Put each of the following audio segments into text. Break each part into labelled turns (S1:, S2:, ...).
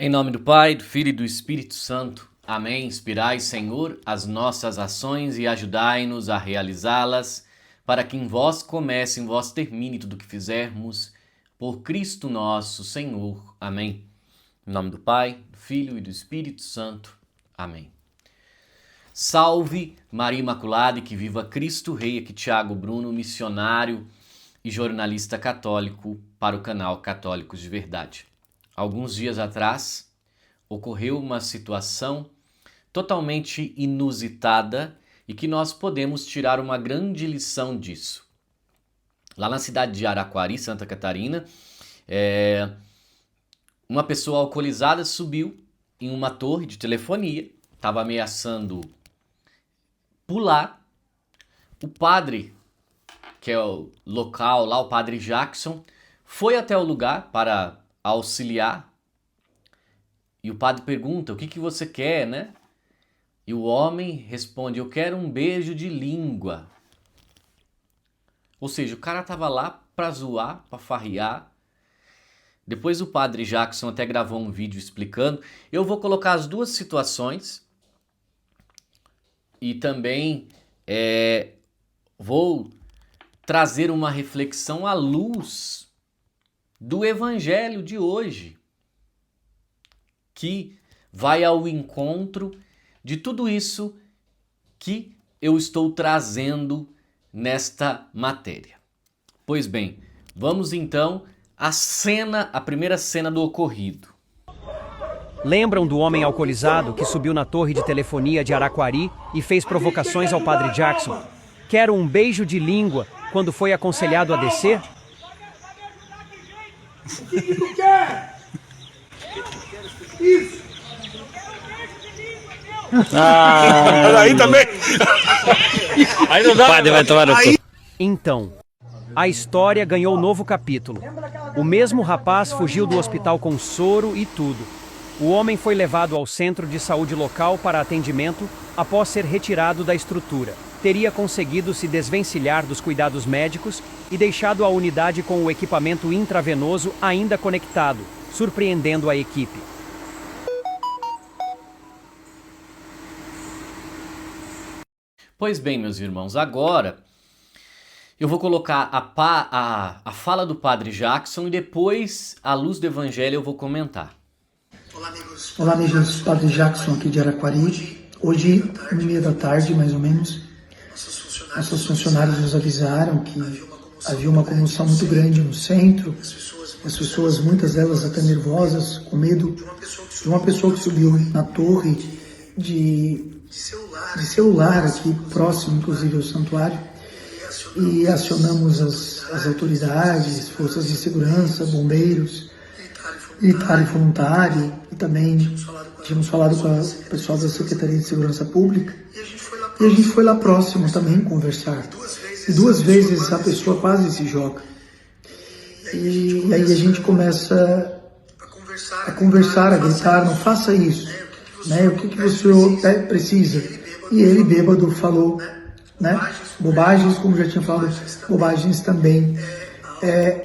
S1: Em nome do Pai, do Filho e do Espírito Santo. Amém. Inspirai, Senhor, as nossas ações e ajudai-nos a realizá-las, para que em vós comece, em vós termine tudo o que fizermos, por Cristo nosso Senhor. Amém. Em nome do Pai, do Filho e do Espírito Santo. Amém. Salve Maria Imaculada e que viva Cristo Rei. Aqui Tiago Bruno, missionário e jornalista católico para o canal Católicos de Verdade. Alguns dias atrás, ocorreu uma situação totalmente inusitada e que nós podemos tirar uma grande lição disso. Lá na cidade de Araquari, Santa Catarina, uma pessoa alcoolizada subiu em uma torre de telefonia, estava ameaçando pular. O padre, que é o local lá, o padre Jackson, foi até o lugar para auxiliar. E o padre pergunta: o que você quer, né? E o homem responde: eu quero um beijo de língua. Ou seja, o cara tava lá para zoar, para farrear. Depois o padre Jackson até gravou um vídeo explicando. Eu vou colocar as duas situações e também vou trazer uma reflexão à luz do evangelho de hoje, que vai ao encontro de tudo isso que eu estou trazendo nesta matéria. Pois bem, vamos então à primeira cena do ocorrido.
S2: Lembram do homem alcoolizado que subiu na torre de telefonia de Araquari e fez provocações ao padre Jackson? Quero um beijo de língua quando foi aconselhado a descer?
S3: O que tu quer? Isso!
S4: Aí também. Aí não dá. O padre vai tomar no cu.
S2: Então, a história ganhou um novo capítulo. O mesmo rapaz fugiu do hospital com soro e tudo. O homem foi levado ao centro de saúde local para atendimento após ser retirado da estrutura. Teria conseguido se desvencilhar dos cuidados médicos e deixado a unidade com o equipamento intravenoso ainda conectado, surpreendendo a equipe.
S1: Pois bem, meus irmãos, agora eu vou colocar a fala do padre Jackson e depois, à luz do evangelho, eu vou comentar.
S3: Olá, amigos. Padre Jackson aqui de Araquari. Hoje, 1h30 da tarde, mais ou menos, nossos funcionários nos avisaram que havia uma comoção muito grande no centro. As pessoas, muitas delas até nervosas, com medo de uma pessoa que subiu na torre de celular aqui próximo, inclusive, ao santuário, e acionamos as autoridades, forças de segurança, bombeiros, militar e voluntário, e também tínhamos falado com o pessoal da Secretaria de Segurança Pública, e a gente foi lá próximo também conversar. E 2 vezes a pessoa quase se joga. E aí a gente começa a conversar, a gritar: não faça isso, né? O que você precisa? E ele, bêbado, falou, né? Bobagens, como já tinha falado, bobagens também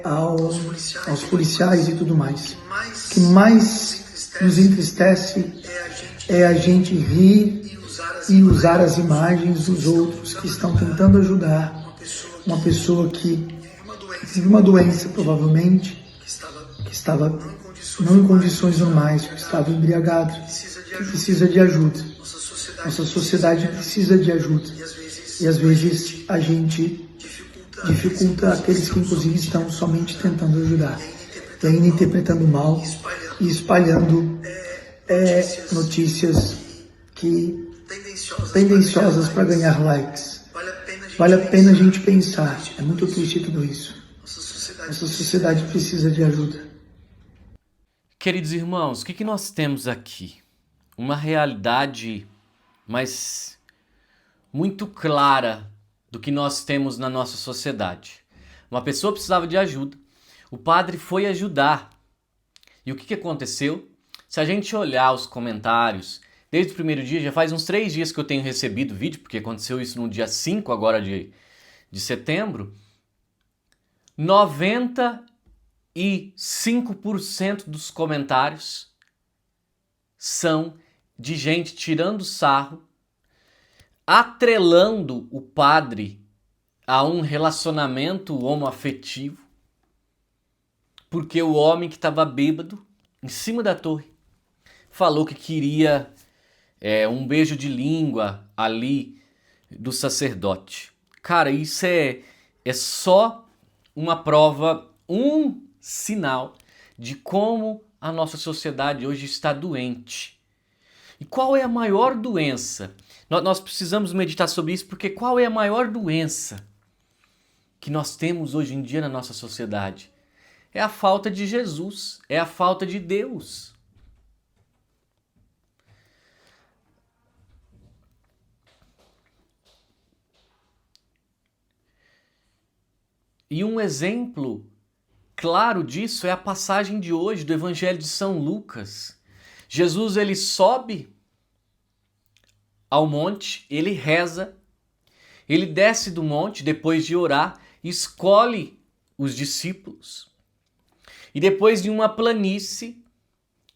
S3: aos policiais e tudo mais. O que mais nos entristece é a gente rir e usar as imagens dos outros que estão tentando ajudar uma pessoa que teve uma doença, provavelmente, que estava não em condições normais, que estava embriagado, que precisa de ajuda. Nossa sociedade precisa de ajuda. E às vezes a gente dificulta aqueles que inclusive estão somente tentando ajudar. E ainda interpretando mal e espalhando notícias tendenciosas para ganhar likes. Vale a pena a gente pensar. É muito triste tudo isso. Nossa sociedade precisa de ajuda.
S1: Queridos irmãos, o que nós temos aqui? Uma realidade, mas muito clara do que nós temos na nossa sociedade. Uma pessoa precisava de ajuda, o padre foi ajudar. E o que aconteceu? Se a gente olhar os comentários, desde o primeiro dia, já faz uns 3 dias que eu tenho recebido vídeo, porque aconteceu isso no dia 5 agora de setembro, 95% dos comentários são de gente tirando sarro, atrelando o padre a um relacionamento homoafetivo, porque o homem que estava bêbado, em cima da torre, falou que queria um beijo de língua ali do sacerdote. Cara, isso é só uma prova, um sinal de como a nossa sociedade hoje está doente. E qual é a maior doença? Nós precisamos meditar sobre isso, porque qual é a maior doença que nós temos hoje em dia na nossa sociedade? É a falta de Jesus, é a falta de Deus. E um exemplo claro disso é a passagem de hoje do Evangelho de São Lucas. Jesus, ele sobe ao monte, ele reza, ele desce do monte depois de orar, escolhe os discípulos e depois de uma planície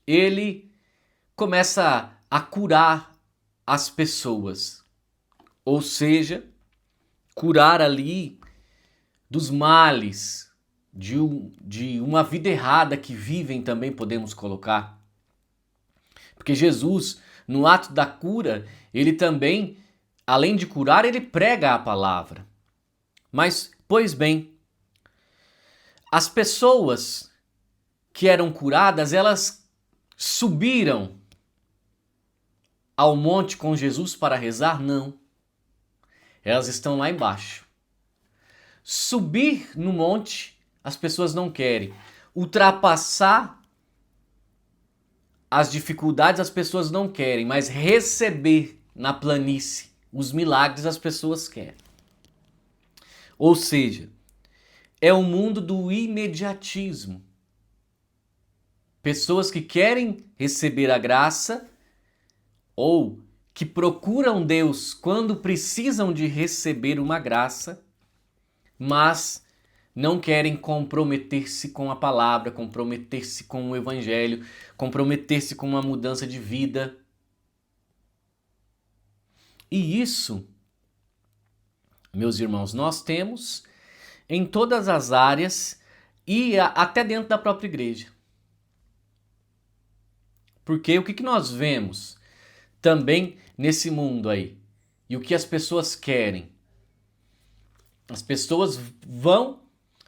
S1: ele começa a curar as pessoas, ou seja, curar ali dos males de uma vida errada que vivem, também podemos colocar. Porque Jesus, no ato da cura, ele também, além de curar, ele prega a palavra. Mas, pois bem, as pessoas que eram curadas, elas subiram ao monte com Jesus para rezar? Não. Elas estão lá embaixo. Subir no monte, as pessoas não querem. Ultrapassar as dificuldades, as pessoas não querem. Mas receber na planície os milagres, as pessoas querem. Ou seja, é o mundo do imediatismo. Pessoas que querem receber a graça ou que procuram Deus quando precisam de receber uma graça, mas não querem comprometer-se com a palavra, comprometer-se com o evangelho, comprometer-se com uma mudança de vida. E isso, meus irmãos, nós temos em todas as áreas e até dentro da própria igreja. Porque o que nós vemos também nesse mundo aí? E o que as pessoas querem? As pessoas vão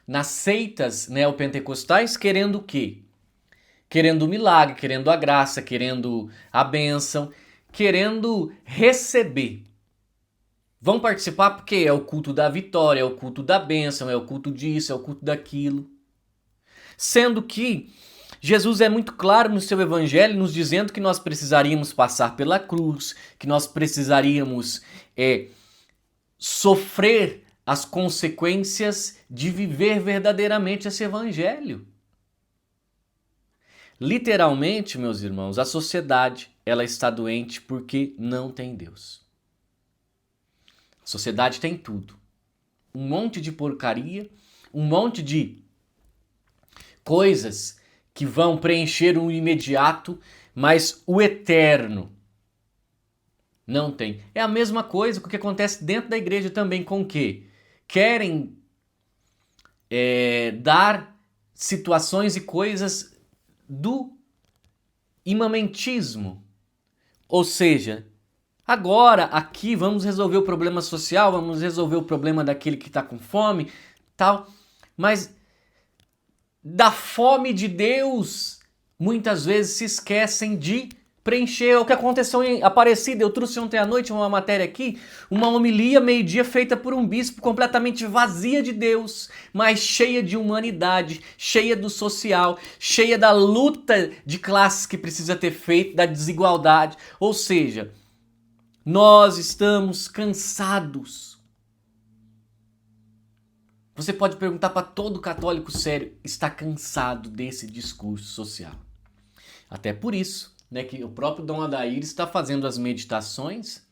S1: nas seitas neopentecostais querendo o quê? Querendo o milagre, querendo a graça, querendo a bênção, querendo receber. Vão participar porque é o culto da vitória, é o culto da bênção, é o culto disso, é o culto daquilo. Sendo que Jesus é muito claro no seu evangelho, nos dizendo que nós precisaríamos passar pela cruz, que nós precisaríamos sofrer as consequências de viver verdadeiramente esse evangelho. Literalmente, meus irmãos, a sociedade, ela está doente porque não tem Deus. A sociedade tem tudo. Um monte de porcaria, um monte de coisas que vão preencher o imediato, mas o eterno não tem. É a mesma coisa que acontece dentro da igreja também, com o quê? Querem dar situações e coisas do imamentismo. Ou seja, agora, aqui, vamos resolver o problema social, vamos resolver o problema daquele que está com fome, tal. Mas da fome de Deus, muitas vezes se esquecem de preencher. O que aconteceu em Aparecida, eu trouxe ontem à noite uma matéria aqui, uma homilia meio-dia feita por um bispo completamente vazia de Deus, mas cheia de humanidade, cheia do social, cheia da luta de classes que precisa ter feito, da desigualdade. Ou seja, nós estamos cansados. Você pode perguntar para todo católico sério, está cansado desse discurso social. Até por isso, que o próprio Dom Adair está fazendo as meditações,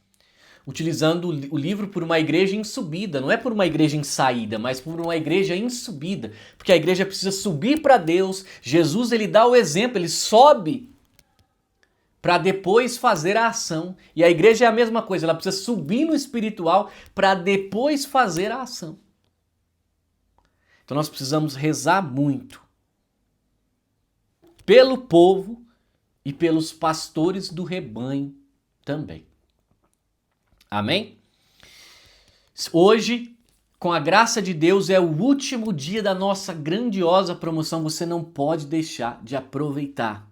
S1: utilizando o livro Por uma Igreja em Subida. Não é por uma igreja em saída, mas por uma igreja em subida. Porque a igreja precisa subir para Deus. Jesus, ele dá o exemplo, ele sobe para depois fazer a ação. E a igreja é a mesma coisa, ela precisa subir no espiritual para depois fazer a ação. Então nós precisamos rezar muito pelo povo e pelos pastores do rebanho também. Amém? Hoje, com a graça de Deus, é o último dia da nossa grandiosa promoção. Você não pode deixar de aproveitar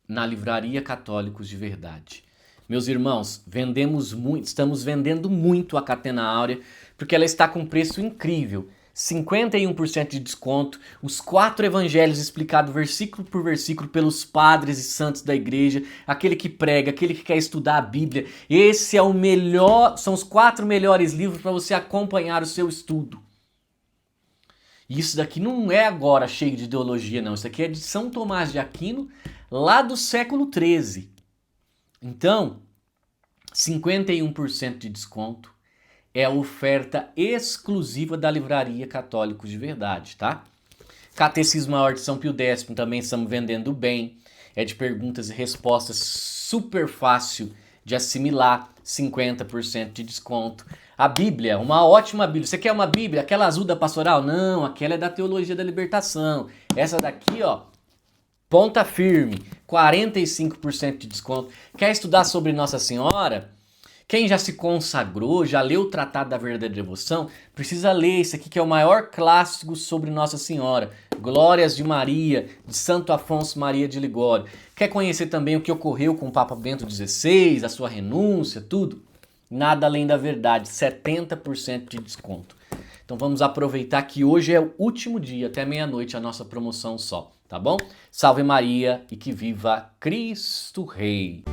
S1: na Livraria Católicos de Verdade. Meus irmãos, estamos vendendo muito a Catena Áurea, porque ela está com preço incrível. 51% de desconto, os 4 evangelhos explicados versículo por versículo pelos padres e santos da igreja, aquele que prega, aquele que quer estudar a Bíblia. Esse é o melhor, são os 4 melhores livros para você acompanhar o seu estudo. E isso daqui não é agora cheio de ideologia, não. Isso aqui é de São Tomás de Aquino, lá do século XIII. Então, 51% de desconto. É a oferta exclusiva da Livraria Católicos de Verdade, tá? Catecismo Maior de São Pio X também estamos vendendo bem. É de perguntas e respostas super fácil de assimilar, 50% de desconto. A Bíblia, uma ótima Bíblia. Você quer uma Bíblia? Aquela azul da pastoral? Não, aquela é da Teologia da Libertação. Essa daqui, ó, ponta firme, 45% de desconto. Quer estudar sobre Nossa Senhora? Quem já se consagrou, já leu o Tratado da Verdadeira Devoção, precisa ler esse aqui que é o maior clássico sobre Nossa Senhora. Glórias de Maria, de Santo Afonso Maria de Ligório. Quer conhecer também o que ocorreu com o Papa Bento XVI, a sua renúncia, tudo? Nada Além da Verdade, 70% de desconto. Então vamos aproveitar que hoje é o último dia, até meia-noite, a nossa promoção só, tá bom? Salve Maria e que viva Cristo Rei!